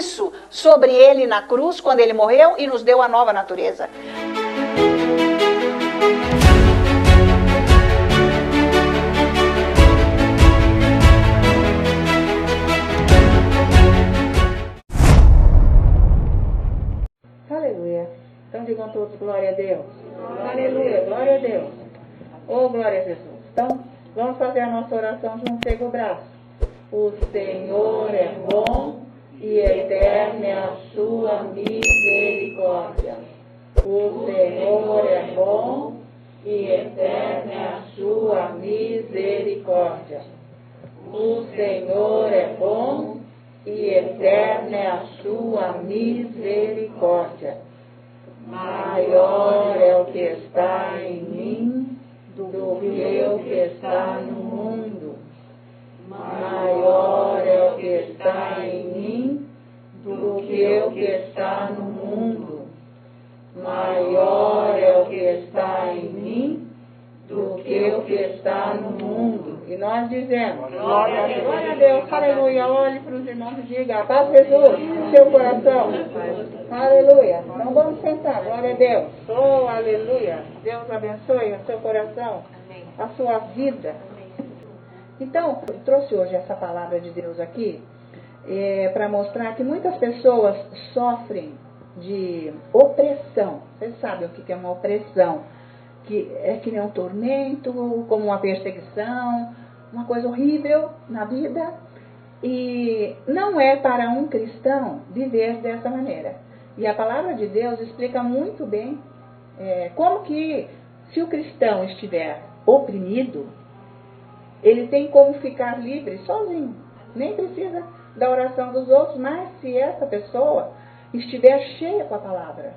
isso sobre ele na cruz, quando ele morreu, e nos deu a nova natureza. Aleluia. Então digam todos, glória a Deus. Aleluia, glória a Deus. Oh, glória a Jesus. Então, vamos fazer a nossa oração junto com o braço. O Senhor é bom e eterna é a sua misericórdia. O Senhor é bom e eterna é a sua misericórdia. O Senhor é bom e eterna é a sua misericórdia. Maior é o que está em mim do que o que está no mundo. Maior é o que está em mim do que o que está no mundo. Maior é o que está em mim do que o que está no mundo. E nós dizemos, glória a Deus, aleluia. Olhe para os irmãos e diga, paz Jesus, no seu coração. Aleluia. Então vamos sentar, glória a Deus. Oh, aleluia. Deus abençoe o seu coração, a sua vida. Então, eu trouxe hoje essa palavra de Deus aqui para mostrar que muitas pessoas sofrem de opressão. Vocês sabem o que é uma opressão? Que é que nem um tormento, como uma perseguição, uma coisa horrível na vida. E não é para um cristão viver dessa maneira. E a palavra de Deus explica muito bem como que, se o cristão estiver oprimido, ele tem como ficar livre sozinho. Nem precisa da oração dos outros, mas se essa pessoa estiver cheia com a palavra.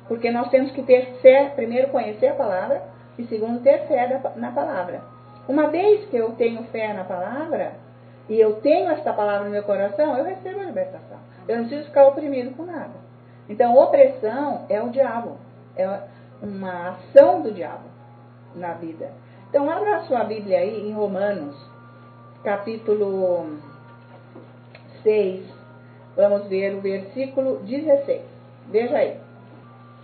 Porque nós temos que ter fé, primeiro conhecer a palavra, e segundo ter fé na palavra. Uma vez que eu tenho fé na palavra, e eu tenho esta palavra no meu coração, eu recebo a libertação. Eu não preciso ficar oprimido com nada. Então, opressão é o diabo. É uma ação do diabo na vida. Então, abra a sua Bíblia aí em Romanos, capítulo 6. Vamos ver o versículo 16. Veja aí.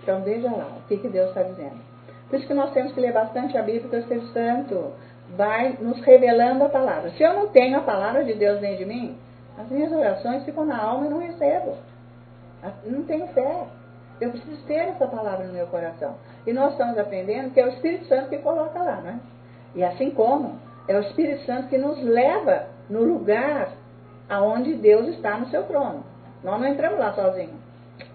Então, veja lá o que Deus está dizendo. Por isso que nós temos que ler bastante a Bíblia, porque o Espírito Santo vai nos revelando a palavra. Se eu não tenho a palavra de Deus dentro de mim, as minhas orações ficam na alma e não recebo. Não tenho fé. Eu preciso ter essa palavra no meu coração. E nós estamos aprendendo que é o Espírito Santo que coloca lá, né? E assim como é o Espírito Santo que nos leva no lugar aonde Deus está no seu trono. Nós não entramos lá sozinhos,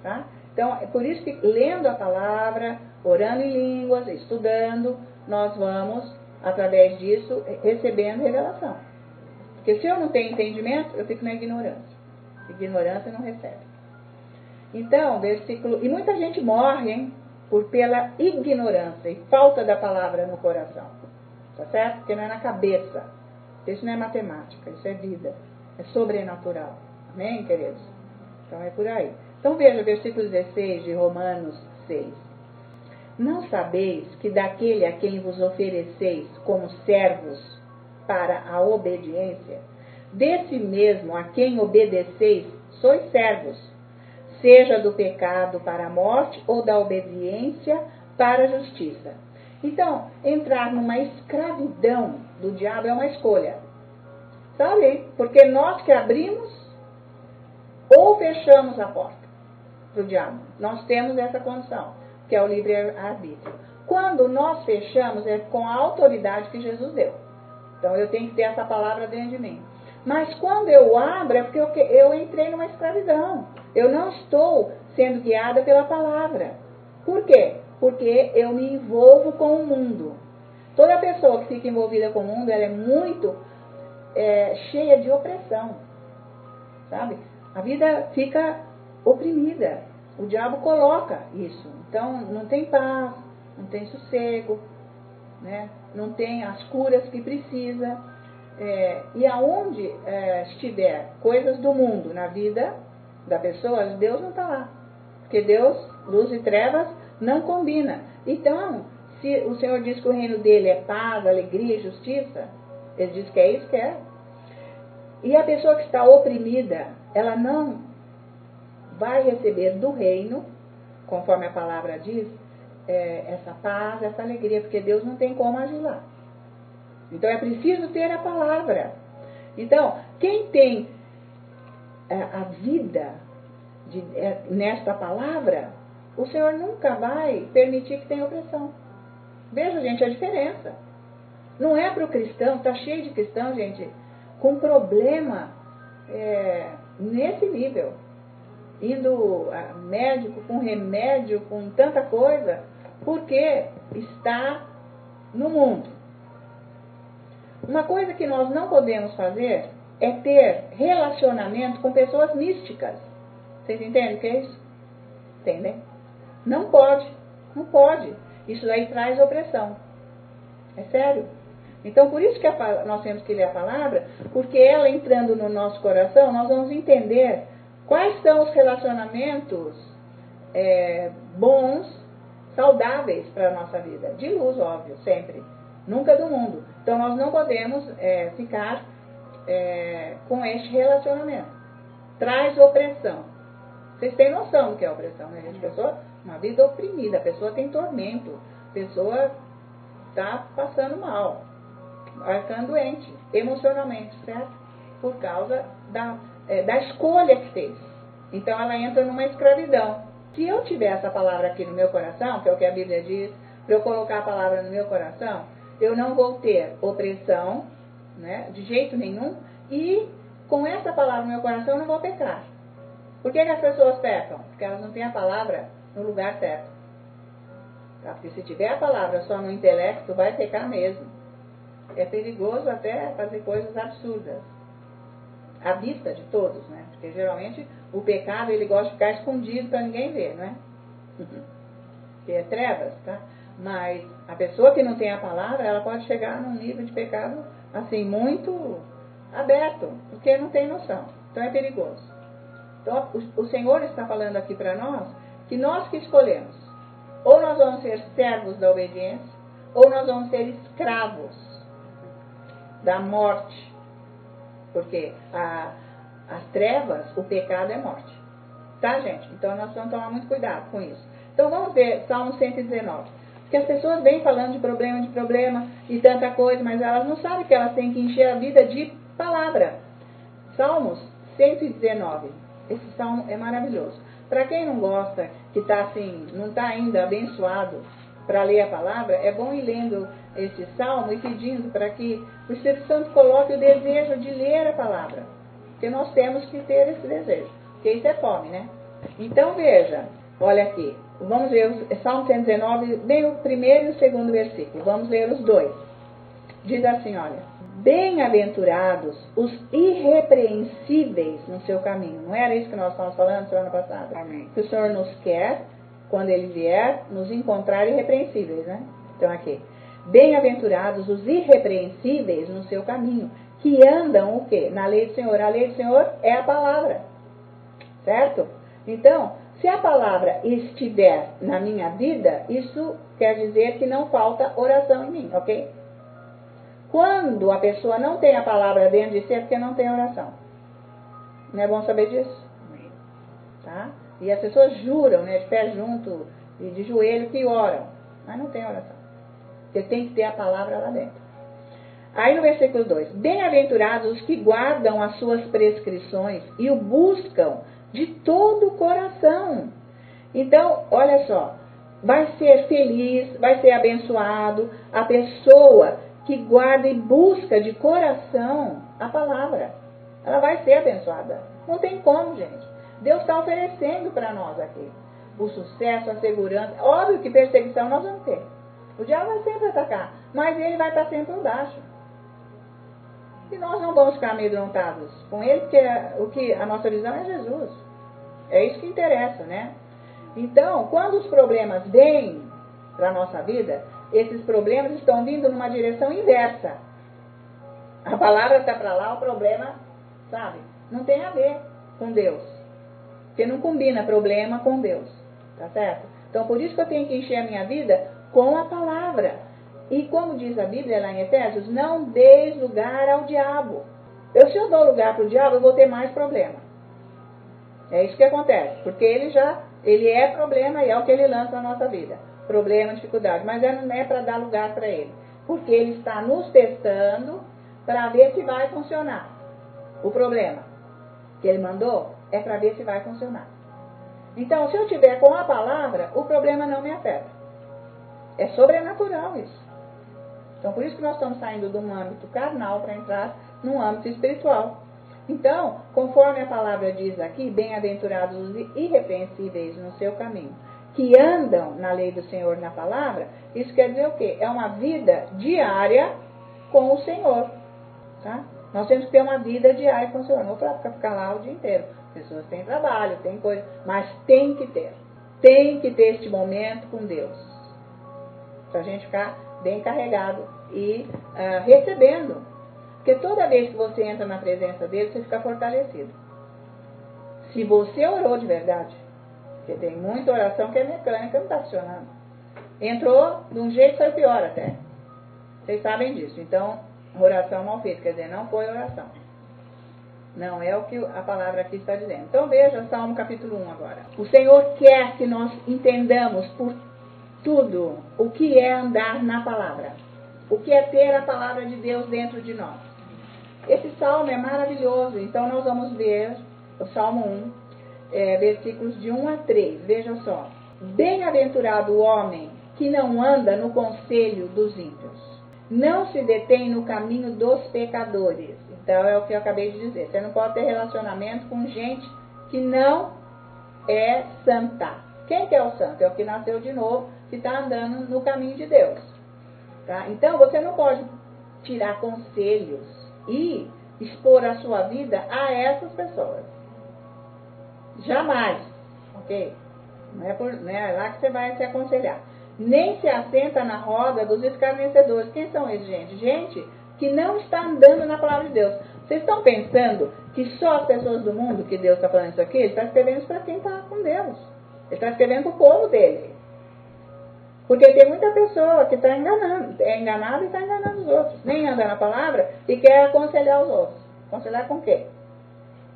tá? Então, é por isso que lendo a palavra, orando em línguas, estudando, nós vamos, através disso, recebendo revelação. Porque se eu não tenho entendimento, eu fico na ignorância. Ignorância não recebe. Então, versículo... E muita gente morre, hein? Pela ignorância e falta da palavra no coração. Tá certo? Porque não é na cabeça. Isso não é matemática, isso é vida. É sobrenatural. Amém, queridos? Então é por aí. Então veja o versículo 16 de Romanos 6. Não sabeis que daquele a quem vos ofereceis como servos para a obediência, desse mesmo a quem obedeceis, sois servos, seja do pecado para a morte ou da obediência para a justiça. Então, entrar numa escravidão do diabo é uma escolha. Sabe? Porque nós que abrimos ou fechamos a porta para o diabo. Nós temos essa condição, que é o livre-arbítrio. Quando nós fechamos, é com a autoridade que Jesus deu. Então, eu tenho que ter essa palavra dentro de mim. Mas quando eu abro, é porque eu entrei numa escravidão. Eu não estou sendo guiada pela palavra. Por quê? Porque eu me envolvo com o mundo. Toda pessoa que fica envolvida com o mundo, ela é muito cheia de opressão. Sabe? A vida fica oprimida. O diabo coloca isso. Então, não tem paz, não tem sossego, né? Não tem as curas que precisa. E aonde estiver coisas do mundo na vida da pessoa, Deus não está lá. Porque Deus, luz e trevas, não combina. Então, se o Senhor diz que o reino dele é paz, alegria e justiça, ele diz que é isso que é. E a pessoa que está oprimida, ela não vai receber do reino, conforme a palavra diz, essa paz, essa alegria, porque Deus não tem como agir lá. Então é preciso ter a palavra. Então, quem tem a vida nesta palavra, o Senhor nunca vai permitir que tenha opressão. Veja, gente, a diferença. Não é para o cristão, está cheio de cristão, gente, com problema nesse nível. Indo a médico, com remédio, com tanta coisa, porque está no mundo. Uma coisa que nós não podemos fazer é ter relacionamento com pessoas místicas. Vocês entendem o que é isso? Entendem? Não pode, não pode. Isso aí traz opressão. É sério. Então, por isso que nós temos que ler a palavra, porque ela entrando no nosso coração, nós vamos entender quais são os relacionamentos bons, saudáveis para a nossa vida. De luz, óbvio, sempre. Nunca do mundo. Então, nós não podemos ficar com este relacionamento. Traz opressão. Vocês têm noção do que é opressão, né, gente? A pessoa, uma vida oprimida, a pessoa tem tormento, a pessoa está passando mal, vai ficando doente, emocionalmente, certo? Por causa da escolha que fez. Então ela entra numa escravidão. Se eu tiver essa palavra aqui no meu coração, que é o que a Bíblia diz, para eu colocar a palavra no meu coração, eu não vou ter opressão, né, de jeito nenhum, e com essa palavra no meu coração eu não vou pecar. Por que as pessoas pecam? Porque elas não têm a palavra no lugar certo. Tá? Porque se tiver a palavra só no intelecto, vai pecar mesmo. É perigoso até fazer coisas absurdas. À vista de todos, né? Porque geralmente o pecado ele gosta de ficar escondido para ninguém ver, não é? Que é trevas, tá? Mas a pessoa que não tem a palavra, ela pode chegar num nível de pecado assim, muito aberto, porque não tem noção. Então é perigoso. Então, o Senhor está falando aqui para nós que nós que escolhemos. Ou nós vamos ser servos da obediência, ou nós vamos ser escravos da morte. Porque as trevas, o pecado é morte. Tá, gente? Então, nós vamos tomar muito cuidado com isso. Então, vamos ver Salmo 119. Porque as pessoas vêm falando de problema e tanta coisa, mas elas não sabem que elas têm que encher a vida de palavra. Salmos 119. Esse salmo é maravilhoso. Para quem não gosta, que está assim, não está ainda abençoado para ler a palavra, é bom ir lendo esse salmo e pedindo para que o Espírito Santo coloque o desejo de ler a palavra. Porque nós temos que ter esse desejo. Porque isso é fome, né? Então veja, olha aqui. Vamos ler o Salmo 119, bem o primeiro e o segundo versículo. Vamos ler os dois. Diz assim, olha. Bem-aventurados os irrepreensíveis no seu caminho. Não era isso que nós estávamos falando semana passada? Amém. Que o Senhor nos quer, quando Ele vier, nos encontrar irrepreensíveis, né? Então aqui. Bem-aventurados os irrepreensíveis no seu caminho, que andam o quê? Na lei do Senhor. A lei do Senhor é a palavra. Certo? Então, se a palavra estiver na minha vida, isso quer dizer que não falta oração em mim, ok? Quando a pessoa não tem a palavra dentro de si, é porque não tem oração. Não é bom saber disso? Tá? E as pessoas juram, né, de pé junto e de joelho que oram, mas não tem oração. Porque tem que ter a palavra lá dentro. Aí no versículo 2, bem-aventurados os que guardam as suas prescrições e o buscam de todo o coração. Então, olha só, vai ser feliz, vai ser abençoado a pessoa que guarda e busca de coração a palavra. Ela vai ser abençoada. Não tem como, gente. Deus está oferecendo para nós aqui o sucesso, a segurança. Óbvio que perseguição nós vamos ter. O diabo vai sempre atacar, mas ele vai estar sempre embaixo. E nós não vamos ficar amedrontados com ele, porque a nossa visão é Jesus. É isso que interessa, né? Então, quando os problemas vêm para a nossa vida, esses problemas estão vindo numa direção inversa. A palavra está para lá, o problema, sabe, não tem a ver com Deus. Porque não combina problema com Deus. Tá certo? Então, por isso que eu tenho que encher a minha vida com a palavra. E como diz a Bíblia lá em Efésios, não deis lugar ao diabo. Se eu dou lugar para o diabo, eu vou ter mais problema. É isso que acontece, porque ele é problema e é o que ele lança na nossa vida. Problema, dificuldade, mas não é para dar lugar para ele. Porque ele está nos testando para ver se vai funcionar. O problema que ele mandou é para ver se vai funcionar. Então, se eu tiver com a palavra, o problema não me afeta. É sobrenatural isso. Então, por isso que nós estamos saindo de um âmbito carnal para entrar num âmbito espiritual. Então, conforme a palavra diz aqui, bem-aventurados os irrepreensíveis no seu caminho, que andam na lei do Senhor, na palavra, isso quer dizer o quê? É uma vida diária com o Senhor. Tá? Nós temos que ter uma vida diária com o Senhor, não para ficar lá o dia inteiro. Pessoas têm trabalho, têm coisa, mas tem que ter. Tem que ter este momento com Deus. Para a gente ficar bem carregado e recebendo. Porque toda vez que você entra na presença dele, você fica fortalecido. Se você orou de verdade, porque tem muita oração que é mecânica, não está funcionando. Entrou de um jeito, foi pior até. Vocês sabem disso. Então, oração mal feita, quer dizer, não foi oração. Não é o que a palavra aqui está dizendo. Então veja Salmo capítulo 1 agora. O Senhor quer que nós entendamos por tudo o que é andar na palavra. O que é ter a palavra de Deus dentro de nós. Esse salmo é maravilhoso. Então nós vamos ver o Salmo 1, versículos de 1 a 3. Veja só. Bem-aventurado o homem que não anda no conselho dos ímpios. Não se detém no caminho dos pecadores. Então é o que eu acabei de dizer. Você não pode ter relacionamento com gente que não é santa. Quem que é o santo? É o que nasceu de novo, que está andando no caminho de Deus. Tá? Então você não pode tirar conselhos e expor a sua vida a essas pessoas. Jamais. Ok? Não é lá que você vai se aconselhar. Nem se assenta na roda dos escarnecedores. Quem são eles, gente? Gente que não está andando na palavra de Deus. Vocês estão pensando que só as pessoas do mundo que Deus está falando isso aqui? Ele está escrevendo isso para quem está com Deus. Ele está escrevendo para o povo dele. Porque tem muita pessoa que está enganando. É enganada e está enganando os outros. Nem anda na palavra e quer aconselhar os outros. Aconselhar com quê?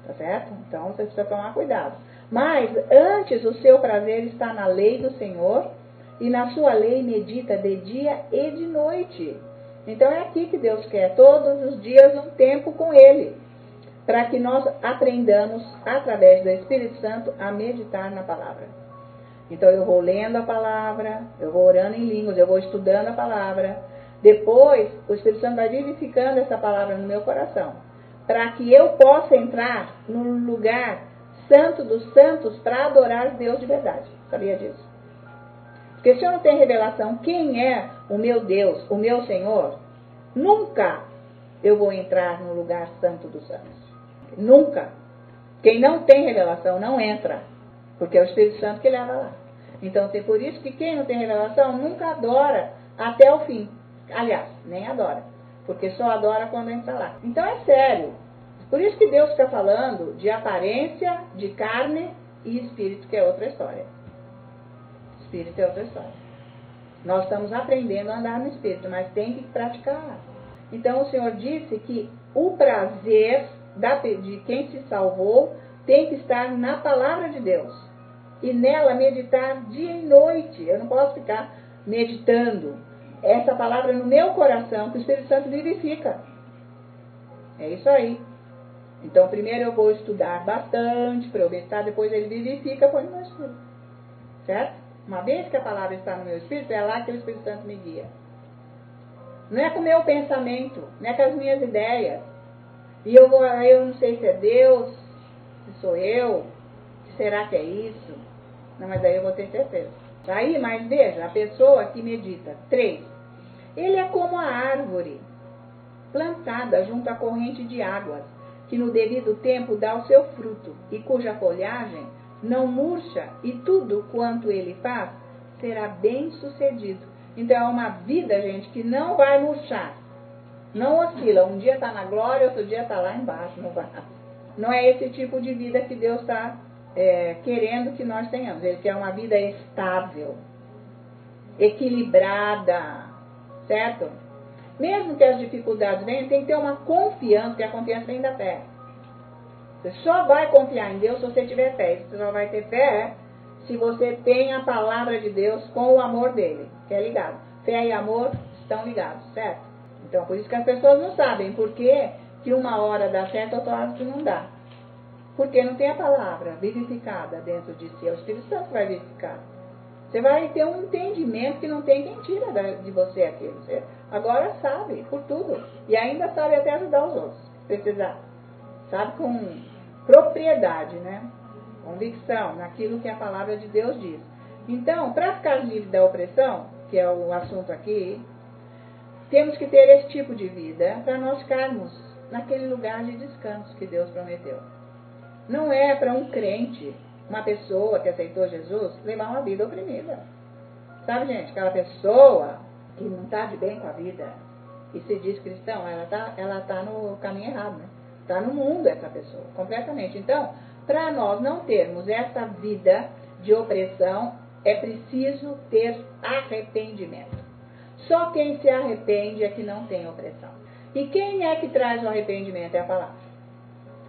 Tá certo? Então você precisa tomar cuidado. Mas antes o seu prazer está na lei do Senhor e na sua lei medita de dia e de noite. Então é aqui que Deus quer, todos os dias um tempo com Ele, para que nós aprendamos, através do Espírito Santo, a meditar na palavra. Então eu vou lendo a palavra, eu vou orando em línguas, eu vou estudando a palavra. Depois o Espírito Santo vai vivificando essa palavra no meu coração, para que eu possa entrar no lugar santo dos santos para adorar Deus de verdade. Sabia disso? Porque se eu não tenho revelação quem é o meu Deus, o meu Senhor, nunca eu vou entrar no lugar santo dos santos. Nunca. Quem não tem revelação não entra, porque é o Espírito Santo que leva lá. Então, é por isso que quem não tem revelação nunca adora até o fim. Aliás, nem adora, porque só adora quando entra lá. Então é sério. Por isso que Deus fica falando de aparência, de carne e espírito, que é outra história. Espírito é outra história. Nós estamos aprendendo a andar no Espírito, mas tem que praticar. Então o Senhor disse que o prazer de quem se salvou tem que estar na palavra de Deus. E nela meditar dia e noite. Eu não posso ficar meditando essa palavra no meu coração, que o Espírito Santo vivifica. É isso aí. Então primeiro eu vou estudar bastante para eu meditar, depois ele vivifica, põe no meu espírito. Certo? Uma vez que a palavra está no meu espírito, é lá que o Espírito Santo me guia. Não é com o meu pensamento, não é com as minhas ideias. E eu não sei se é Deus, se sou eu, se será que é isso. Não, mas aí eu vou ter certeza. Aí, mas veja, a pessoa que medita. 3. Ele é como a árvore plantada junto à corrente de águas, que no devido tempo dá o seu fruto, e cuja folhagem não murcha, e tudo quanto ele faz será bem sucedido. Então é uma vida, gente, que não vai murchar. Não oscila. Um dia está na glória, outro dia está lá embaixo. Não é esse tipo de vida que Deus está querendo que nós tenhamos. Ele quer uma vida estável, equilibrada, certo? Mesmo que as dificuldades venham, tem que ter uma confiança, que a confiança vem da fé. Você só vai confiar em Deus se você tiver fé. Você só vai ter fé se você tem a palavra de Deus com o amor dele, que é ligado. Fé e amor estão ligados, certo? Então, por isso que as pessoas não sabem por que uma hora dá certo, outra hora que não dá. Porque não tem a palavra vivificada dentro de si. É o Espírito Santo que vai vivificar. Você vai ter um entendimento que não tem quem tira de você aquilo. Você agora sabe por tudo. E ainda sabe até ajudar os outros. Precisar. Sabe com propriedade, né? Convicção naquilo que a palavra de Deus diz. Então, para ficar livre da opressão, que é o assunto aqui, temos que ter esse tipo de vida para nós ficarmos naquele lugar de descanso que Deus prometeu. Não é para um crente, uma pessoa que aceitou Jesus, levar uma vida oprimida. Sabe, gente, aquela pessoa que não está de bem com a vida e se diz cristão, ela tá no caminho errado, né? Está no mundo essa pessoa, completamente. Então, para nós não termos essa vida de opressão, é preciso ter arrependimento. Só quem se arrepende é que não tem opressão. E quem é que traz o arrependimento? É a palavra.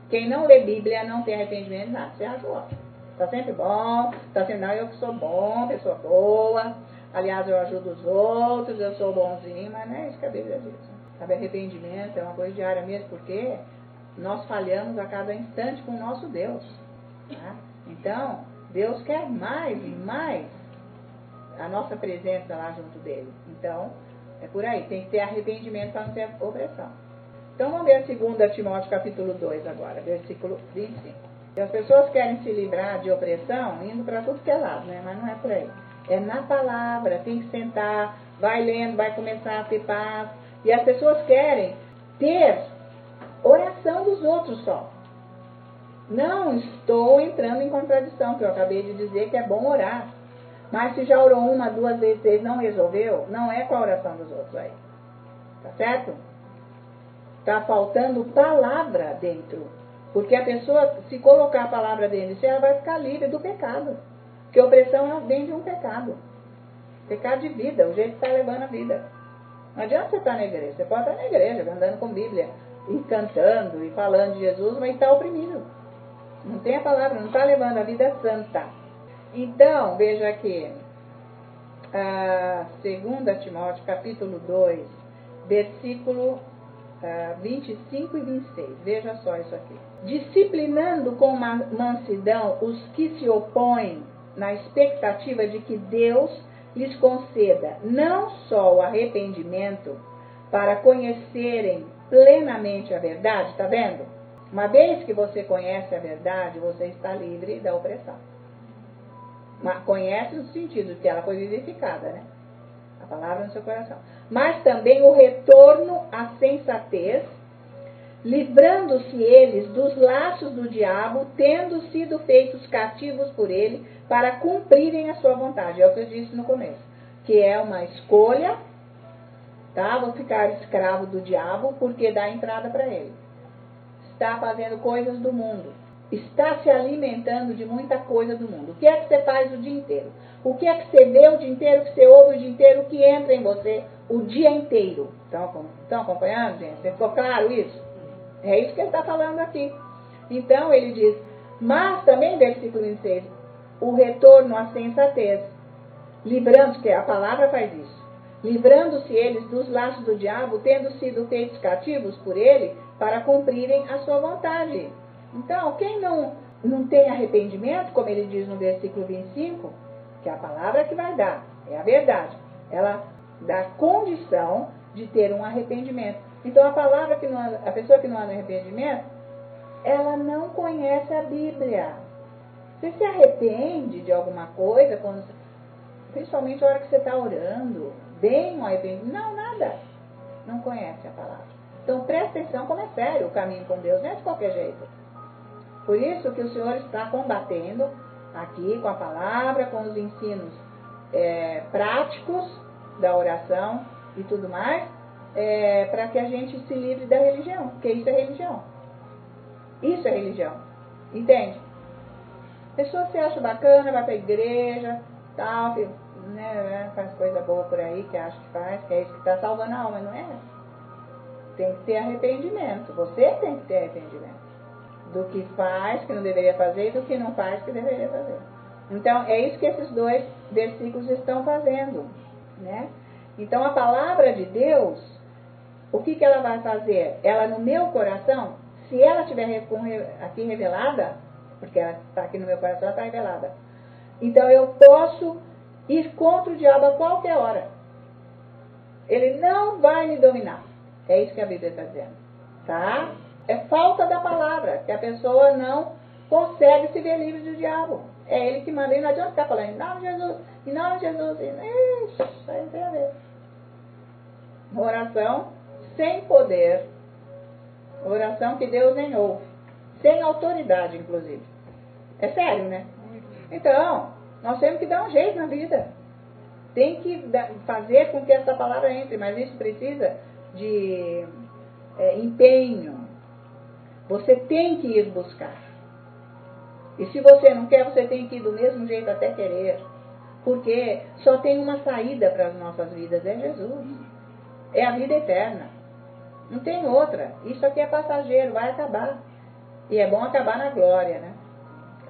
Quem não lê Bíblia não tem arrependimento de nada. Você acha ótimo. Está sempre bom, está sempre, não, eu que sou bom, pessoa boa, aliás, eu ajudo os outros, eu sou bonzinho, mas não é isso que a Bíblia diz. Sabe, arrependimento é uma coisa diária mesmo, porque nós falhamos a cada instante com o nosso Deus. Tá? Então, Deus quer mais e mais a nossa presença lá junto dele. Então, é por aí, tem que ter arrependimento para não ter opressão. Então vamos ver 2 Timóteo capítulo 2 agora, versículo 25. E as pessoas querem se livrar de opressão indo para tudo que é lado, né? Mas não é por aí. É na palavra, tem que sentar, vai lendo, vai começar a ter paz. E as pessoas querem ter oração dos outros só. Não estou entrando em contradição, que eu acabei de dizer que é bom orar. Mas se já orou 1, 2 vezes e não resolveu, não é com a oração dos outros aí. Tá certo? Está faltando palavra dentro. Porque a pessoa, se colocar a palavra dentro de si, ela vai ficar livre do pecado. Porque a opressão vem de um pecado. Pecado de vida, o jeito que está levando a vida. Não adianta você estar na igreja. Você pode estar na igreja, andando com Bíblia, e cantando, e falando de Jesus, mas está oprimido. Não tem a palavra, não está levando a vida santa. Então, veja aqui. 2 Timóteo, capítulo 2, versículo 25 e 26. Veja só isso aqui. Disciplinando com mansidão os que se opõem na expectativa de que Deus lhes conceda não só o arrependimento para conhecerem plenamente a verdade, tá vendo? Uma vez que você conhece a verdade, você está livre da opressão. Mas conhece no sentido de que ela foi vivificada, né? A palavra no seu coração. Mas também o retorno à sensatez, livrando-se eles dos laços do diabo, tendo sido feitos cativos por ele, para cumprirem a sua vontade. É o que eu disse no começo. Que é uma escolha, tá? Vou ficar escravo do diabo, porque dá entrada para ele. Está fazendo coisas do mundo. Está se alimentando de muita coisa do mundo. O que é que você faz o dia inteiro? O que é que você vê o dia inteiro, o que você ouve o dia inteiro, o que entra em você o dia inteiro? Estão acompanhando, gente? Ficou claro isso? É isso que ele está falando aqui. Então, ele diz, mas também, versículo 26, o retorno à sensatez, livrando-se, que a palavra faz isso, livrando-se eles dos laços do diabo, tendo sido feitos cativos por ele, para cumprirem a sua vontade. Então, quem não tem arrependimento, como ele diz no versículo 25, que é a palavra que vai dar, é a verdade, ela dá condição de ter um arrependimento. Então, a pessoa que não anda em arrependimento, ela não conhece a Bíblia. Você se arrepende de alguma coisa, principalmente na hora que você está orando, bem um arrependimento, não, nada, não conhece a palavra. Então, presta atenção como é sério o caminho com Deus, não é de qualquer jeito. Por isso que o Senhor está combatendo aqui com a palavra, com os ensinos práticos da oração e tudo mais, para que a gente se livre da religião, porque isso é religião. Isso é religião. Entende? A pessoa se acha bacana, vai para a igreja, tal, né, faz coisa boa por aí, que acha que faz, que é isso que está salvando a alma, não é? Tem que ter arrependimento. Você tem que ter arrependimento. do que faz, que não deveria fazer, e do que não faz, que deveria fazer. Então, é isso que esses dois versículos estão fazendo, né? Então, a palavra de Deus, o que ela vai fazer? Ela, no meu coração, se ela estiver aqui revelada, porque ela está aqui no meu coração, ela está revelada. Então, eu posso ir contra o diabo a qualquer hora. Ele não vai me dominar. É isso que a Bíblia está dizendo, tá? É falta da palavra, que a pessoa não consegue se ver livre do diabo. É ele que manda, e não adianta ficar falando, em nome de Jesus, em nome de Jesus. Ixi, isso aí não tem a ver. Uma oração sem poder, oração que Deus nem ouve, sem autoridade, inclusive. É sério, né? Então, nós temos que dar um jeito na vida. Tem que fazer com que essa palavra entre, mas isso precisa de empenho. Você tem que ir buscar. E se você não quer, você tem que ir do mesmo jeito até querer. Porque só tem uma saída para as nossas vidas, é Jesus. É a vida eterna. Não tem outra. Isso aqui é passageiro, vai acabar. E é bom acabar na glória, né?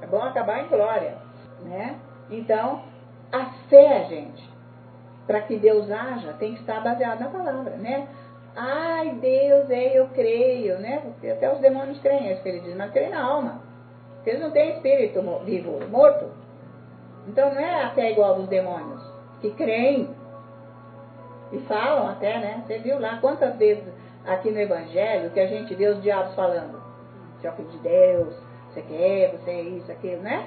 É bom acabar em glória, né? Então, a fé, gente, para que Deus haja, tem que estar baseada na palavra, né? Ai, Deus, eu creio, né? Porque até os demônios creem, é isso que ele diz, mas creem na alma. Porque eles não têm espírito vivo, morto. Então não é a fé igual dos demônios, que creem e falam até, né? Você viu lá quantas vezes aqui no Evangelho que a gente vê os diabos falando. Você é o filho de Deus, você quer, você é isso, aquilo, né?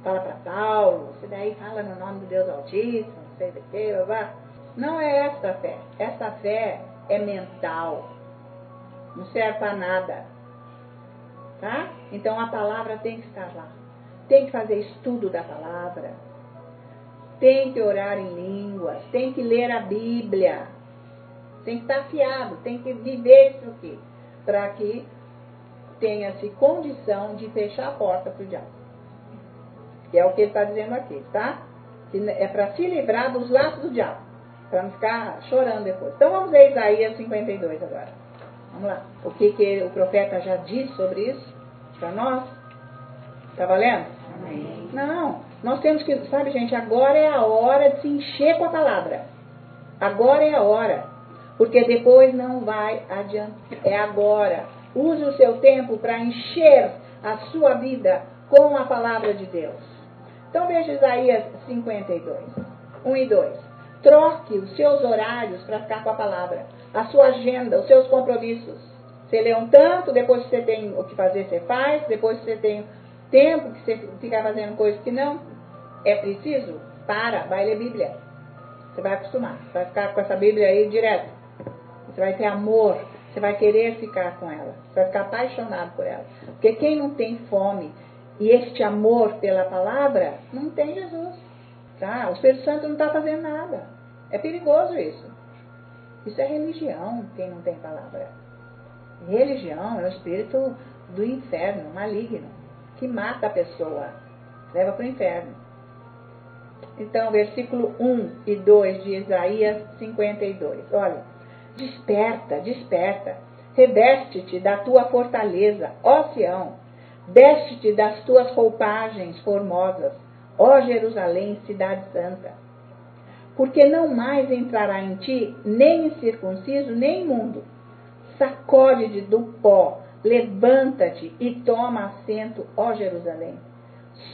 Fala para Paulo, você daí fala no nome do Deus Altíssimo, não sei do que, blá. Não é essa fé. Essa fé é mental. Não serve para nada. Tá? Então a palavra tem que estar lá. Tem que fazer estudo da palavra. Tem que orar em línguas. Tem que ler a Bíblia. Tem que estar afiado. Tem que viver isso aqui. Para que tenha-se condição de fechar a porta para o diabo. Que é o que ele está dizendo aqui, tá? Que é para se livrar dos laços do diabo. Para não ficar chorando depois. Então vamos ver Isaías 52 agora. Vamos lá. O que o profeta já disse sobre isso para nós? Está valendo? Amém. Não. Nós temos que, sabe, gente, agora é a hora de se encher com a palavra. Agora é a hora. Porque depois não vai adiantar. É agora. Use o seu tempo para encher a sua vida com a palavra de Deus. Então veja Isaías 52, 1 e 2. Troque os seus horários para ficar com a palavra. A sua agenda, os seus compromissos. Você lê um tanto, depois que você tem o que fazer, você faz. Depois que você tem tempo, que você fica fazendo coisas que não é preciso, vai ler Bíblia. Você vai acostumar. Você vai ficar com essa Bíblia aí direto. Você vai ter amor. Você vai querer ficar com ela. Você vai ficar apaixonado por ela. Porque quem não tem fome e este amor pela palavra, não tem Jesus. Tá? O Espírito Santo não está fazendo nada. É perigoso isso. Isso é religião, quem não tem palavra. Religião é o espírito do inferno, maligno, que mata a pessoa, leva para o inferno. Então, versículo 1 e 2 de Isaías 52. Olha, desperta, desperta, reveste-te da tua fortaleza, ó Sião, veste-te das tuas roupagens formosas, ó Jerusalém, cidade santa. Porque não mais entrará em ti nem incircunciso, nem imundo. Sacode-te do pó, levanta-te e toma assento, ó Jerusalém.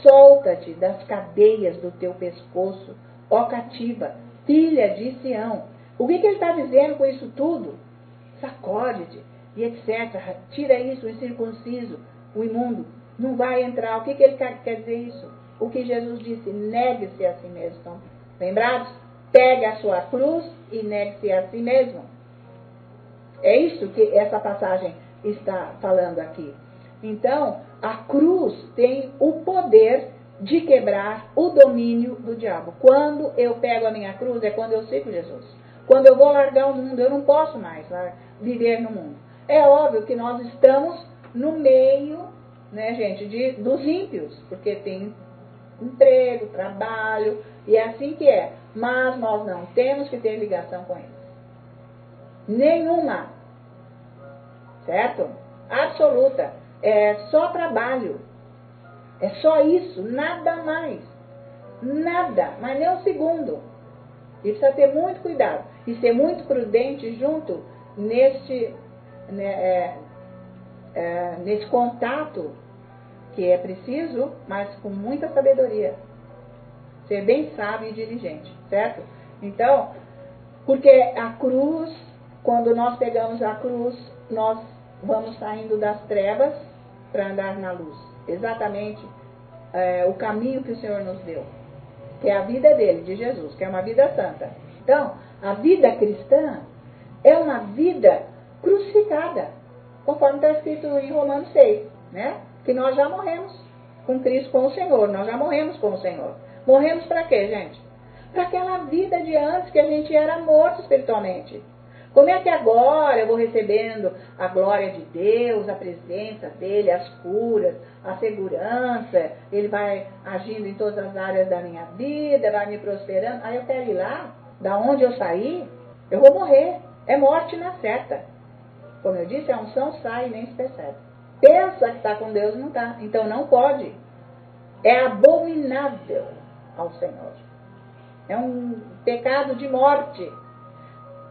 Solta-te das cadeias do teu pescoço, ó cativa, filha de Sião. O que ele está dizendo com isso tudo? Sacode-te e etc. Tira isso, o incircunciso, o imundo. Não vai entrar. O que ele quer dizer isso? O que Jesus disse, negue-se a si mesmo. Estão lembrados? Pegue a sua cruz e negue-se a si mesmo. É isso que essa passagem está falando aqui. Então, a cruz tem o poder de quebrar o domínio do diabo. Quando eu pego a minha cruz, é quando eu sigo Jesus. Quando eu vou largar o mundo, eu não posso mais viver no mundo. É óbvio que nós estamos no meio, né, gente, dos ímpios, porque tem emprego, trabalho, e é assim que é. Mas nós não temos que ter ligação com eles. Nenhuma. Certo? Absoluta. é só trabalho. É só isso, nada mais. Nada, mas nem um segundo. E precisa ter muito cuidado e ser muito prudente junto nesse contato que é preciso, mas com muita sabedoria. Ser bem sábio e diligente, certo? Então, porque a cruz, quando nós pegamos a cruz, nós vamos saindo das trevas para andar na luz. Exatamente o caminho que o Senhor nos deu, que é a vida dele, de Jesus, que é uma vida santa. Então, a vida cristã é uma vida crucificada, conforme está escrito em Romanos 6, né? Que nós já morremos com Cristo, com o Senhor, nós já morremos com o Senhor. Morremos para quê, gente? Para aquela vida de antes que a gente era morto espiritualmente. Como é que agora eu vou recebendo a glória de Deus, a presença dele, as curas, a segurança, ele vai agindo em todas as áreas da minha vida, vai me prosperando. Aí eu quero ir lá, da onde eu saí, eu vou morrer. É morte na certa. Como eu disse, a unção sai e nem se percebe. Pensa que está com Deus e não está. Então não pode. É abominável ao Senhor. É um pecado de morte.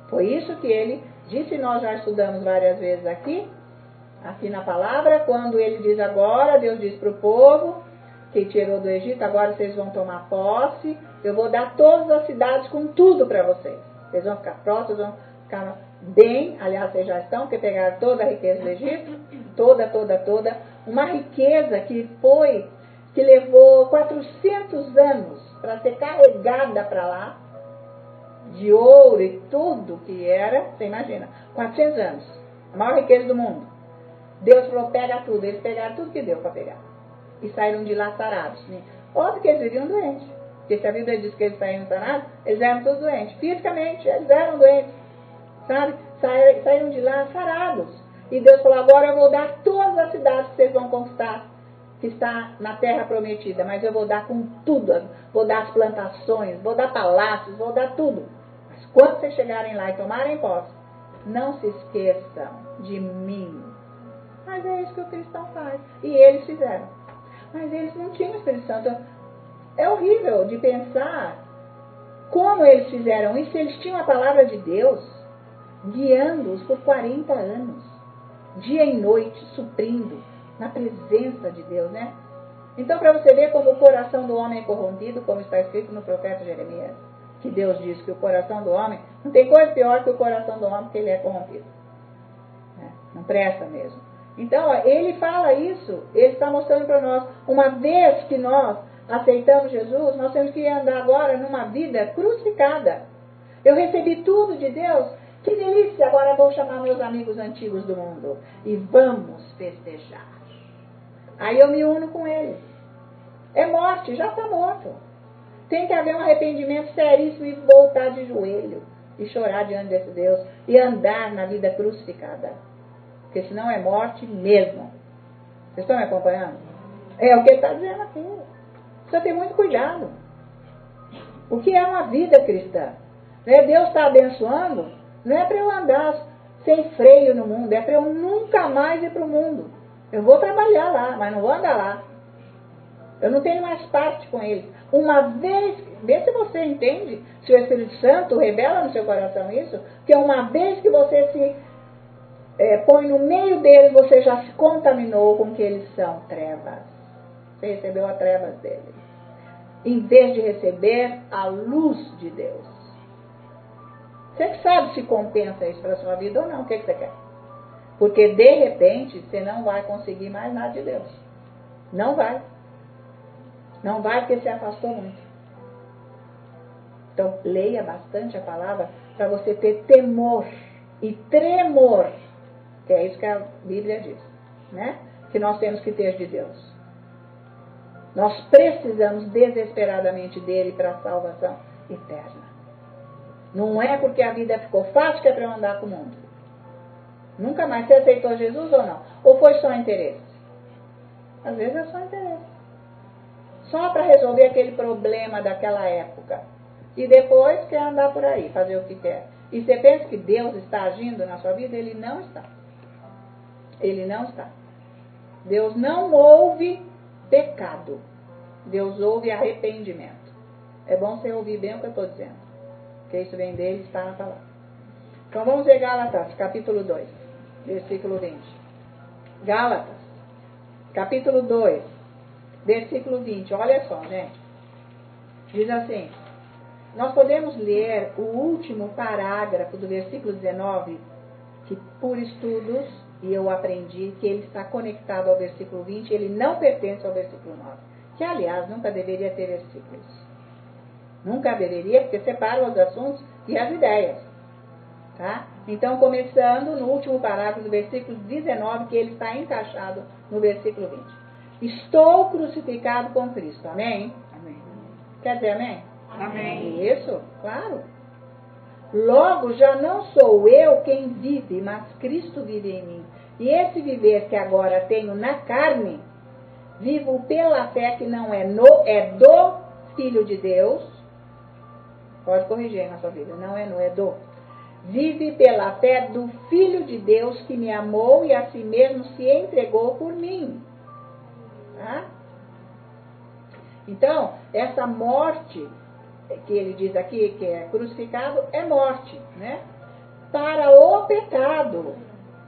Foi isso que ele disse, nós já estudamos várias vezes aqui na palavra, quando ele diz agora, Deus diz para o povo que tirou do Egito, agora vocês vão tomar posse, eu vou dar todas as cidades com tudo para vocês. Vocês vão ficar prósperos, vão ficar bem, aliás, vocês já estão, porque pegaram toda a riqueza do Egito, toda, uma riqueza que levou 400 anos para ser carregada para lá, de ouro e tudo que era, você imagina, 400 anos, a maior riqueza do mundo. Deus falou, pega tudo, eles pegaram tudo que deu para pegar, e saíram de lá sarados. Né? Óbvio que eles viviam doentes, porque se a Bíblia diz que eles saíram sarados, eles eram todos doentes, fisicamente, eles eram doentes, sabe? Saíram de lá sarados, e Deus falou, agora eu vou dar todas as cidades que vocês vão conquistar, que está na terra prometida, mas eu vou dar com tudo, vou dar as plantações, vou dar palácios, vou dar tudo. Mas quando vocês chegarem lá e tomarem posse, não se esqueçam de mim. Mas é isso que o cristão faz. E eles fizeram. Mas eles não tinham o Espírito Santo. É horrível de pensar como eles fizeram isso. Eles tinham a palavra de Deus guiando-os por 40 anos, dia e noite, suprindo, na presença de Deus, né? Então, para você ver como o coração do homem é corrompido, como está escrito no profeta Jeremias, que Deus diz que o coração do homem, não tem coisa pior que o coração do homem, que ele é corrompido. Não presta mesmo. Então, ó, ele fala isso, ele está mostrando para nós, uma vez que nós aceitamos Jesus, nós temos que andar agora numa vida crucificada. Eu recebi tudo de Deus, que delícia, agora vou chamar meus amigos antigos do mundo e vamos festejar. Aí eu me uno com eles. É morte, já está morto. Tem que haver um arrependimento seríssimo e voltar de joelho e chorar diante desse Deus e andar na vida crucificada. Porque senão é morte mesmo. Vocês estão me acompanhando? É o que ele está dizendo aqui. Precisa ter muito cuidado. O que é uma vida cristã? Deus está abençoando, não é para eu andar sem freio no mundo, é para eu nunca mais ir para o mundo. Eu vou trabalhar lá, mas não vou andar lá. Eu não tenho mais parte com eles. Uma vez, vê se você entende, se o Espírito Santo revela no seu coração isso, que uma vez que você se põe no meio deles, você já se contaminou com que eles são trevas. Você recebeu as trevas deles. Em vez de receber a luz de Deus. Você que sabe se compensa isso para a sua vida ou não. O que você quer? Porque de repente você não vai conseguir mais nada de Deus. Não vai. Não vai porque se afastou muito. Então leia bastante a palavra para você ter temor e tremor. Que é isso que a Bíblia diz. Né? Que nós temos que ter de Deus. Nós precisamos desesperadamente dele para a salvação eterna. Não é porque a vida ficou fácil que é para eu andar com o mundo. Nunca mais. Você aceitou Jesus ou não? Ou foi só interesse? Às vezes é só interesse. Só para resolver aquele problema daquela época. E depois quer andar por aí, fazer o que quer. E você pensa que Deus está agindo na sua vida? Ele não está. Ele não está. Deus não ouve pecado. Deus ouve arrependimento. É bom você ouvir bem o que eu estou dizendo. Porque isso vem dele, está na palavra. Então vamos ver Gálatas, capítulo 2, versículo 20. Gálatas, capítulo 2, versículo 20. Olha só, né? Diz assim. Nós podemos ler o último parágrafo do versículo 19, que por estudos, e eu aprendi que ele está conectado ao versículo 20, ele não pertence ao versículo 9, que aliás nunca deveria ter versículos. Nunca deveria, porque separa os assuntos e as ideias. Tá? Então, começando no último parágrafo do versículo 19, que ele está encaixado no versículo 20. Estou crucificado com Cristo. Amém? Amém. Quer dizer amém? Amém. Isso, claro. Logo, já não sou eu quem vive, mas Cristo vive em mim. E esse viver que agora tenho na carne, vivo pela fé que não é do Filho de Deus. Pode corrigir aí na sua vida, não é no, é do. Vive pela fé do Filho de Deus que me amou e a si mesmo se entregou por mim. Tá? Então, essa morte que ele diz aqui, que é crucificado, é morte, né? Para o pecado.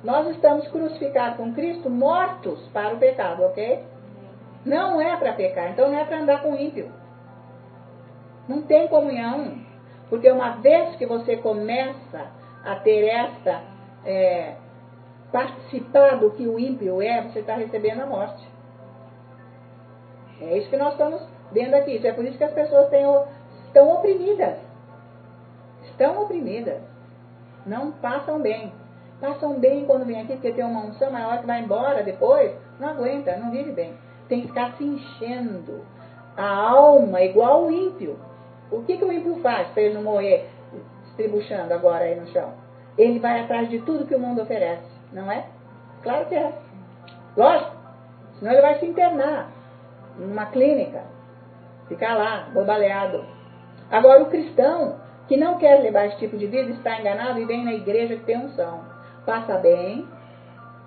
Nós estamos crucificados com Cristo, mortos para o pecado, ok? Não é para pecar, então não é para andar com ímpio. Não tem comunhão. Porque uma vez que você começa a ter participar do que o ímpio é, você está recebendo a morte. É isso que nós estamos vendo aqui. Isso é por isso que as pessoas estão oprimidas. Estão oprimidas. Não passam bem. Passam bem quando vem aqui, porque tem uma unção, mas na hora que vai embora depois, não aguenta, não vive bem. Tem que ficar se enchendo a alma igual o ímpio. O que o ímpio faz para ele não morrer estribuchando agora aí no chão? Ele vai atrás de tudo que o mundo oferece, não é? Claro que é. Lógico. Senão ele vai se internar numa clínica. Ficar lá, bobaleado. Agora o cristão que não quer levar esse tipo de vida está enganado e vem na igreja que tem unção. Passa bem,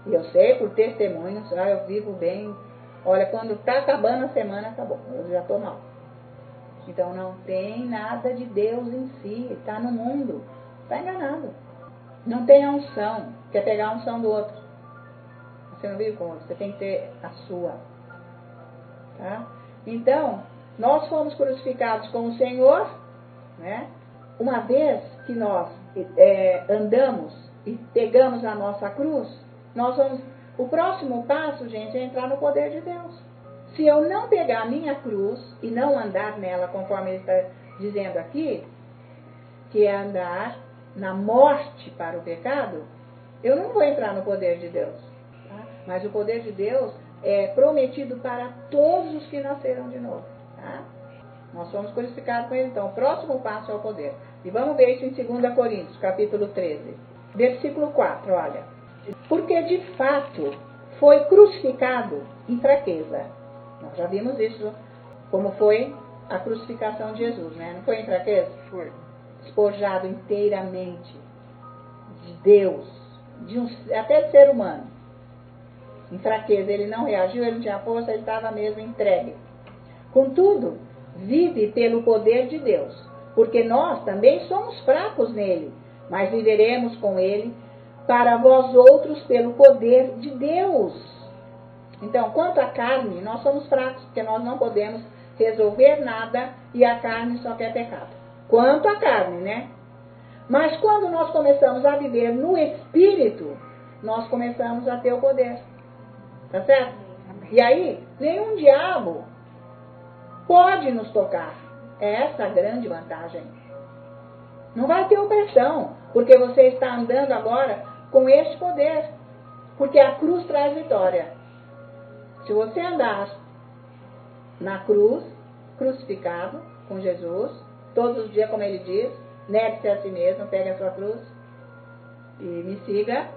e eu sei por testemunhos, eu vivo bem. Olha, quando está acabando a semana, acabou. Eu já estou mal. Então não tem nada de Deus em si, está no mundo. Está enganado. Não tem a unção, quer pegar a unção do outro. Você não viu como? Você tem que ter a sua. Tá? Então, nós fomos crucificados com o Senhor, né? Uma vez que nós andamos e pegamos a nossa cruz, nós vamos. O próximo passo, gente, é entrar no poder de Deus. Se eu não pegar a minha cruz e não andar nela, conforme ele está dizendo aqui, que é andar na morte para o pecado, eu não vou entrar no poder de Deus. Tá? Mas o poder de Deus é prometido para todos os que nasceram de novo. Tá? Nós somos crucificados com ele. Então, o próximo passo é o poder. E vamos ver isso em 2 Coríntios, capítulo 13. Versículo 4, olha. Porque de fato foi crucificado em fraqueza. Nós já vimos isso, como foi a crucificação de Jesus, né? Não foi em fraqueza? Foi. Despojado inteiramente de Deus, até de ser humano. Em fraqueza, ele não reagiu, ele não tinha força, ele estava mesmo entregue. Contudo, vive pelo poder de Deus, porque nós também somos fracos nele, mas viveremos com ele para vós outros pelo poder de Deus. Então, quanto à carne, nós somos fracos, porque nós não podemos resolver nada e a carne só quer pecado. Quanto à carne, né? Mas quando nós começamos a viver no Espírito, nós começamos a ter o poder. Tá certo? E aí, nenhum diabo pode nos tocar. É essa a grande vantagem. Não vai ter opressão, porque você está andando agora com este poder. Porque a cruz traz vitória. Se você andar na cruz, crucificado com Jesus, todos os dias, como ele diz, negue-se a si mesmo, pegue a sua cruz e me siga.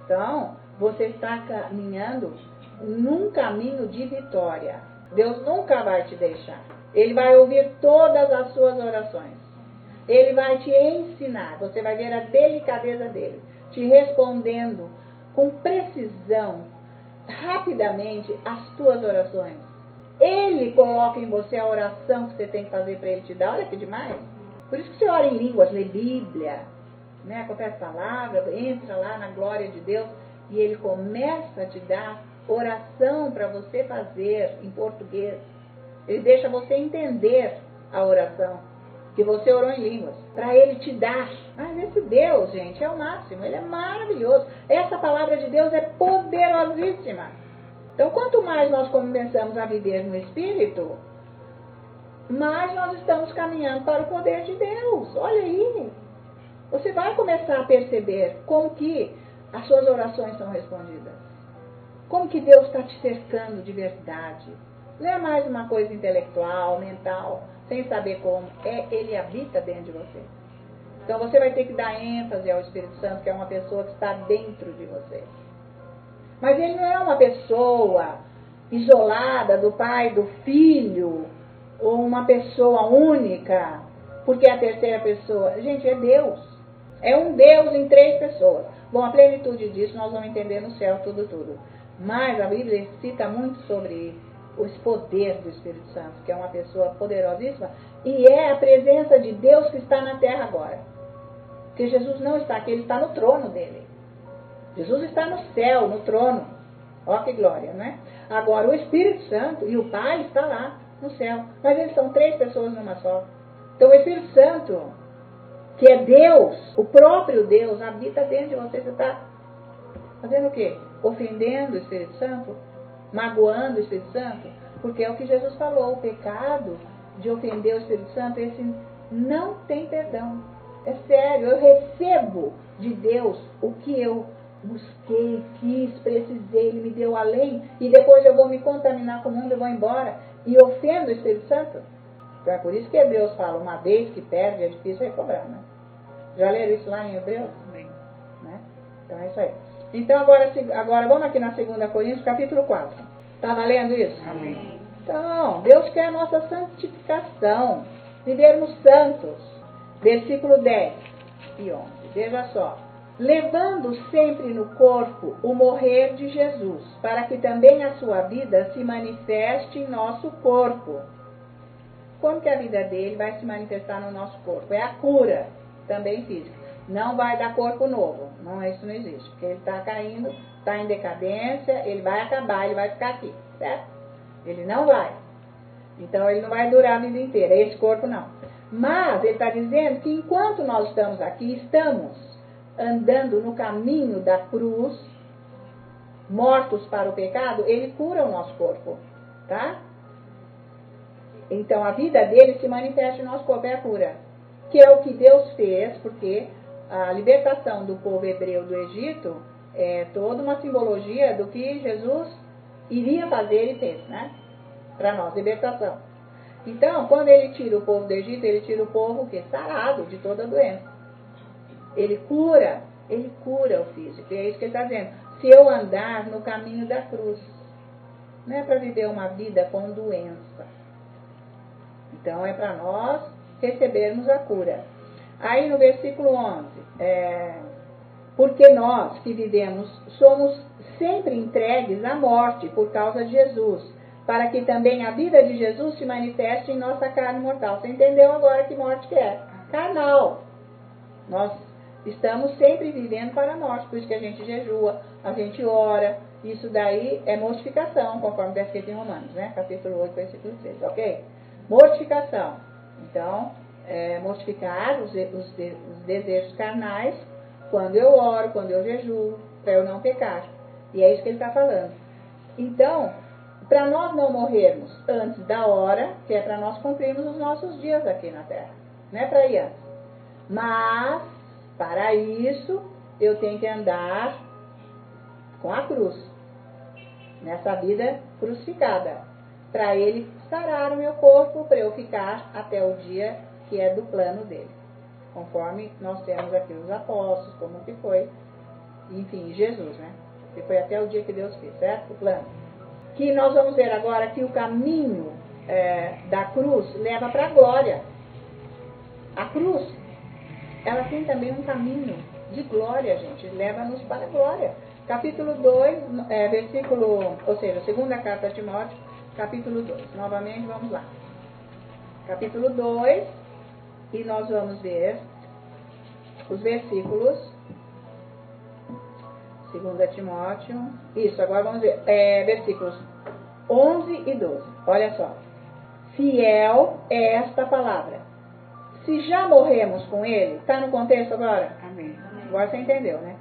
Então, você está caminhando num caminho de vitória. Deus nunca vai te deixar. Ele vai ouvir todas as suas orações. Ele vai te ensinar. Você vai ver a delicadeza dele, te respondendo com precisão, rapidamente as tuas orações. Ele coloca em você a oração que você tem que fazer para Ele te dar. Olha que demais. Por isso que você ora em línguas, lê Bíblia, né? Confessa a palavra, entra lá na glória de Deus e Ele começa a te dar oração para você fazer em português. Ele deixa você entender a oração que você orou em línguas, para Ele te dar. Mas esse Deus, gente, é o máximo, Ele é maravilhoso. Essa palavra de Deus é poderosíssima. Então, quanto mais nós começamos a viver no Espírito, mais nós estamos caminhando para o poder de Deus. Olha aí. Você vai começar a perceber como que as suas orações são respondidas. Como que Deus está te cercando de verdade. Não é mais uma coisa intelectual, mental, sem saber como. Ele habita dentro de você. Então você vai ter que dar ênfase ao Espírito Santo, que é uma pessoa que está dentro de você. Mas ele não é uma pessoa isolada do Pai, do Filho, ou uma pessoa única, porque é a terceira pessoa. Gente, é Deus. É um Deus em 3 pessoas. Bom, a plenitude disso nós vamos entender no céu tudo. Mas a Bíblia cita muito sobre esse poder do Espírito Santo, que é uma pessoa poderosíssima, e é a presença de Deus que está na terra agora. Porque Jesus não está aqui, Ele está no trono dele. Jesus está no céu, no trono. Ó que glória, não é? Agora o Espírito Santo e o Pai está lá no céu. Mas eles são 3 pessoas numa só. Então o Espírito Santo, que é Deus, o próprio Deus, habita dentro de você. Você está fazendo o quê? Ofendendo o Espírito Santo? Magoando o Espírito Santo? Porque é o que Jesus falou, o pecado de ofender o Espírito Santo, esse não tem perdão. É sério, eu recebo de Deus o que eu busquei, quis, precisei, Ele me deu além, e depois eu vou me contaminar com o mundo, eu vou embora e ofendo o Espírito Santo. Então é por isso que Hebreus fala, uma vez que perde é difícil recobrar, né? Já leram isso lá em Hebreus? Sim. Né? Então é isso aí. Então agora vamos aqui na 2 Coríntios, capítulo 4. Estava lendo isso? Amém. Então, Deus quer a nossa santificação, vivermos santos. Versículo 10 e 11. Veja só. Levando sempre no corpo o morrer de Jesus, para que também a sua vida se manifeste em nosso corpo. Como que a vida dele vai se manifestar no nosso corpo? É a cura, também física. Não vai dar corpo novo. Não, isso não existe. Porque ele está caindo, está em decadência, ele vai acabar, ele vai ficar aqui, certo? Ele não vai. Então ele não vai durar a vida inteira. Esse corpo não. Mas ele está dizendo que enquanto nós estamos aqui, estamos andando no caminho da cruz, mortos para o pecado, ele cura o nosso corpo, tá? Então a vida dele se manifesta no nosso corpo, é a cura. Que é o que Deus fez, porque a libertação do povo hebreu do Egito é toda uma simbologia do que Jesus iria fazer e fez, né? Para nós, libertação. Então, quando ele tira o povo do Egito, ele tira o povo que sarado de toda doença. Ele cura o físico. E é isso que ele está dizendo. Se eu andar no caminho da cruz, não é para viver uma vida com doença. Então, é para nós recebermos a cura. Aí no versículo 11, porque nós que vivemos somos sempre entregues à morte por causa de Jesus, para que também a vida de Jesus se manifeste em nossa carne mortal. Você entendeu agora que morte que é? Carnal. Nós estamos sempre vivendo para a morte, por isso que a gente jejua, a gente ora. Isso daí é mortificação, conforme está escrito em Romanos, né? Capítulo 8, versículo 3, ok? Mortificação. Então, mortificar os desejos carnais quando eu oro, quando eu jejuo, para eu não pecar. E é isso que ele está falando. Então, para nós não morrermos antes da hora, que é para nós cumprirmos os nossos dias aqui na Terra. Não é para ir antes. Mas, para isso, eu tenho que andar com a cruz. Nessa vida crucificada. Para ele sarar o meu corpo, para eu ficar até o dia que é do plano dele. Conforme nós temos aqui os apóstolos, como que foi, enfim, Jesus, né? Que foi até o dia que Deus fez, certo? O plano. Que nós vamos ver agora que o caminho da cruz leva para a glória. A cruz, ela tem também um caminho de glória, gente. Leva-nos para a glória. Capítulo 2, versículo, ou seja, segunda carta a Timóteo, capítulo 2. Novamente, vamos lá. Capítulo 2, e nós vamos ver os versículos, 2 Timóteo, isso, agora vamos ver, versículos 11 e 12. Olha só. Fiel é esta palavra. Se já morremos com ele, está no contexto agora? Amém. Agora você entendeu, né?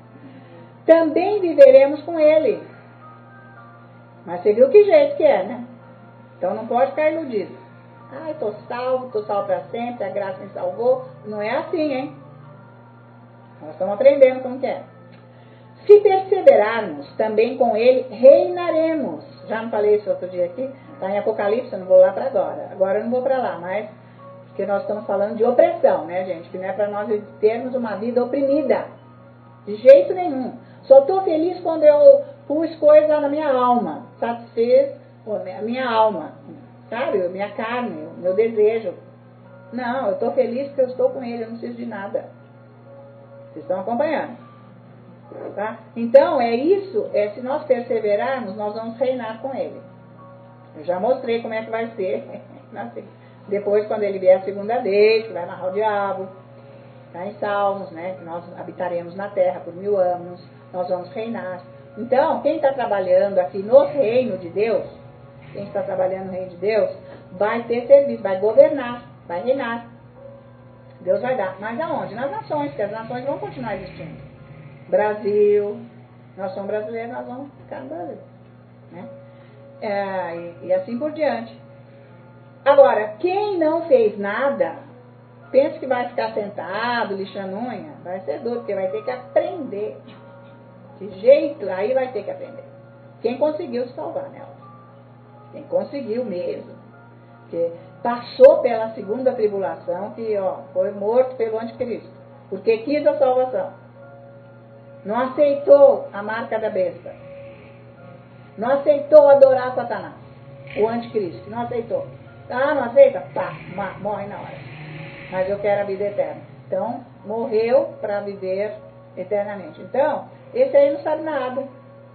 Também viveremos com ele. Mas você viu que jeito que é, né? Então não pode ficar iludido. Ah, estou salvo para sempre, a graça me salvou. Não é assim, hein? Nós estamos aprendendo como que é. Se perseverarmos, também com ele reinaremos. Já não falei isso outro dia aqui? Está em Apocalipse, eu não vou lá para agora. Agora eu não vou para lá, mas porque nós estamos falando de opressão, né, gente? Que não é para nós termos uma vida oprimida. De jeito nenhum. Só estou feliz quando eu pus coisa na minha alma. Satisfez a minha alma. Sabe? Minha carne, o meu desejo. Não, eu estou feliz porque eu estou com ele, eu não preciso de nada. Vocês estão acompanhando? Tá? Então, é isso, se nós perseverarmos, nós vamos reinar com ele. Eu já mostrei como é que vai ser. Depois, quando ele vier a segunda vez, que vai amarrar o diabo, está em Salmos, né? Que nós habitaremos na terra por 1000 anos, nós vamos reinar. Então, quem está trabalhando aqui no reino de Deus, quem está trabalhando no reino de Deus, vai ter serviço, vai governar, vai reinar. Deus vai dar. Mas aonde? Nas nações, porque as nações vão continuar existindo. Brasil, nós somos brasileiros, nós vamos ficar no Brasil, né? E assim por diante. Agora, quem não fez nada, pensa que vai ficar sentado, lixando unha, vai ser duro, porque vai ter que aprender. De jeito, aí vai ter que aprender. Quem conseguiu se salvar, né? Quem conseguiu mesmo. Porque passou pela segunda tribulação, que foi morto pelo anticristo, porque quis a salvação. Não aceitou a marca da besta. Não aceitou adorar Satanás, o anticristo. Não aceitou. Ah, não aceita? Pá, morre na hora. Mas eu quero a vida eterna. Então, morreu para viver eternamente. Então, esse aí não sabe nada.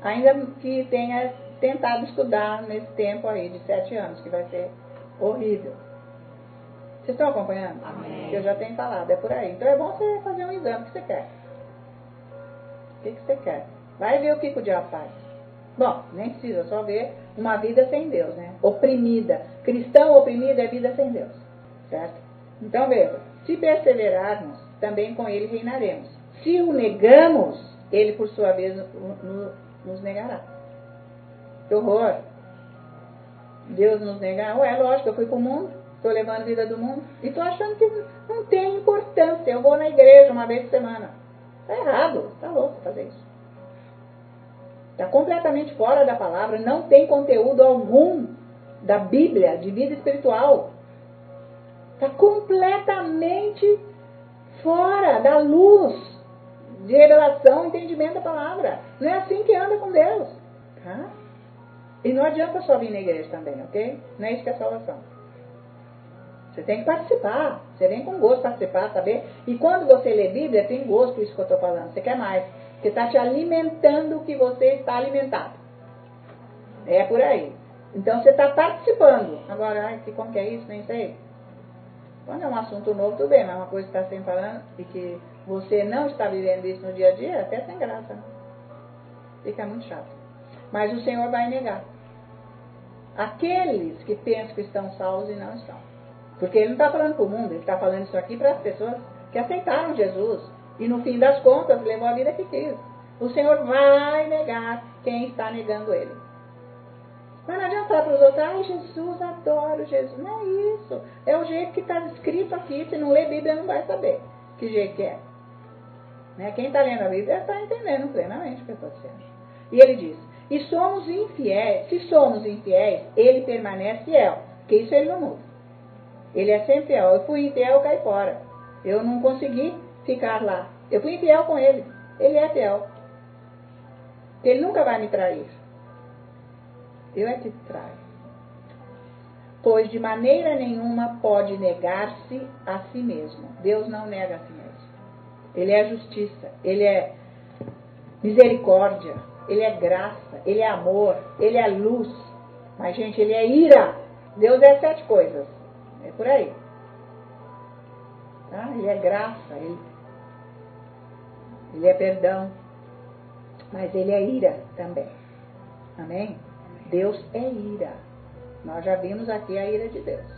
Ainda que tenha tentado estudar nesse tempo aí de 7 anos, que vai ser horrível. Vocês estão acompanhando? Amém. Que eu já tenho falado, é por aí. Então é bom você fazer um exame que você quer. O que você quer? Vai ver o que o diabo faz. Bom, nem precisa, só ver uma vida sem Deus, né? Oprimida. Cristão oprimido é vida sem Deus. Certo? Então veja, se perseverarmos, também com ele reinaremos. Se o negamos, ele por sua vez nos negará. Que horror! Deus nos negar? Ué, lógico, eu fui para o mundo, estou levando a vida do mundo, e estou achando que não tem importância. Eu vou na igreja uma vez por semana. Está errado, está louco fazer isso. Está completamente fora da palavra, não tem conteúdo algum da Bíblia, de vida espiritual. Está completamente fora da luz de revelação, entendimento da palavra. Não é assim que anda com Deus. Tá? E não adianta só vir na igreja também, ok? Não é isso que é salvação. Você tem que participar. Você vem com gosto participar, saber. E quando você lê Bíblia, tem gosto isso que eu estou falando. Você quer mais. Porque está te alimentando o que você está alimentado. É por aí. Então você está participando. Agora, como que é isso? Nem sei. Quando é um assunto novo, tudo bem. Mas uma coisa que está sempre falando e que você não está vivendo isso no dia a dia, é até sem graça. Né? Fica muito chato. Mas o Senhor vai negar. Aqueles que pensam que estão salvos e não estão. Porque ele não está falando para o mundo, ele está falando isso aqui para as pessoas que aceitaram Jesus. E no fim das contas, levou a vida que quis. O Senhor vai negar quem está negando ele. Mas não adianta falar para os outros, ai Jesus, adoro Jesus. Não é isso. É o jeito que está escrito aqui. Se não ler Bíblia, não vai saber que jeito que é. Né? Quem está lendo a Bíblia está entendendo plenamente o que está dizendo. E ele diz, e somos infiéis. Se somos infiéis, ele permanece fiel. Porque isso ele não muda. Ele é sempre fiel. Eu fui infiel, eu caí fora. Eu não consegui ficar lá. Eu fui infiel com ele. Ele é fiel. Ele nunca vai me trair. Eu é que traio. Pois de maneira nenhuma pode negar-se a si mesmo. Deus não nega a si mesmo. Ele é justiça. Ele é misericórdia. Ele é graça, Ele é amor, Ele é luz. Mas, gente, Ele é ira. Deus é 7 coisas. É por aí. Tá? Ele é graça, Ele é perdão. Mas Ele é ira também. Amém? Deus é ira. Nós já vimos aqui a ira de Deus.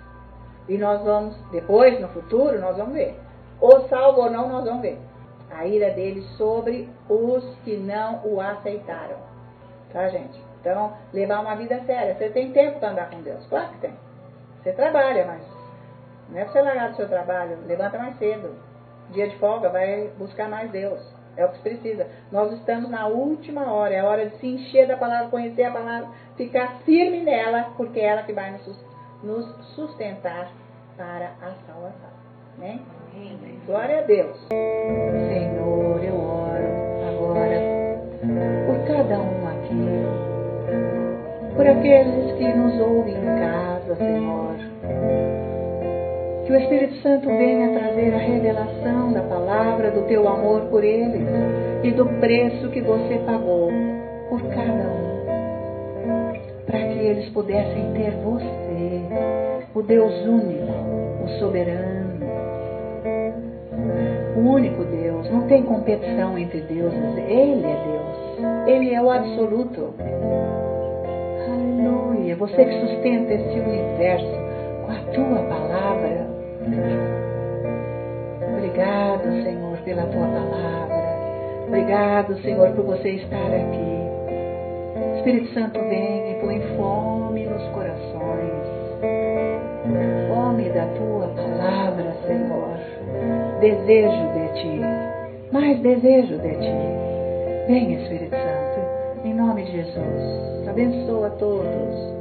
E nós vamos, depois, no futuro, nós vamos ver. Ou salvo ou não, nós vamos ver. A ira dele sobre os que não o aceitaram. Tá, gente? Então, levar uma vida séria. Você tem tempo para andar com Deus? Claro que tem. Você trabalha, mas não é para você largar do seu trabalho. Levanta mais cedo. Dia de folga, vai buscar mais Deus. É o que você precisa. Nós estamos na última hora. É a hora de se encher da palavra, conhecer a palavra, ficar firme nela, porque é ela que vai nos sustentar para a salvação. Amém? Glória a Deus. Senhor, eu oro agora por cada um aqui, por aqueles que nos ouvem em casa, Senhor. Que o Espírito Santo venha trazer a revelação da palavra, do teu amor por eles e do preço que você pagou por cada um, para que eles pudessem ter você, o Deus único, o soberano, o único Deus. Não tem competição entre deuses. Ele é Deus. Ele é o absoluto. Aleluia. Você que sustenta esse universo com a tua palavra. Obrigado, Senhor, pela tua palavra. Obrigado, Senhor, por você estar aqui. Espírito Santo, vem e põe fome nos corações. Fome da tua palavra, Senhor. Desejo de ti. Mais desejo de ti. Vem, Espírito Santo, em nome de Jesus. Abençoa a todos.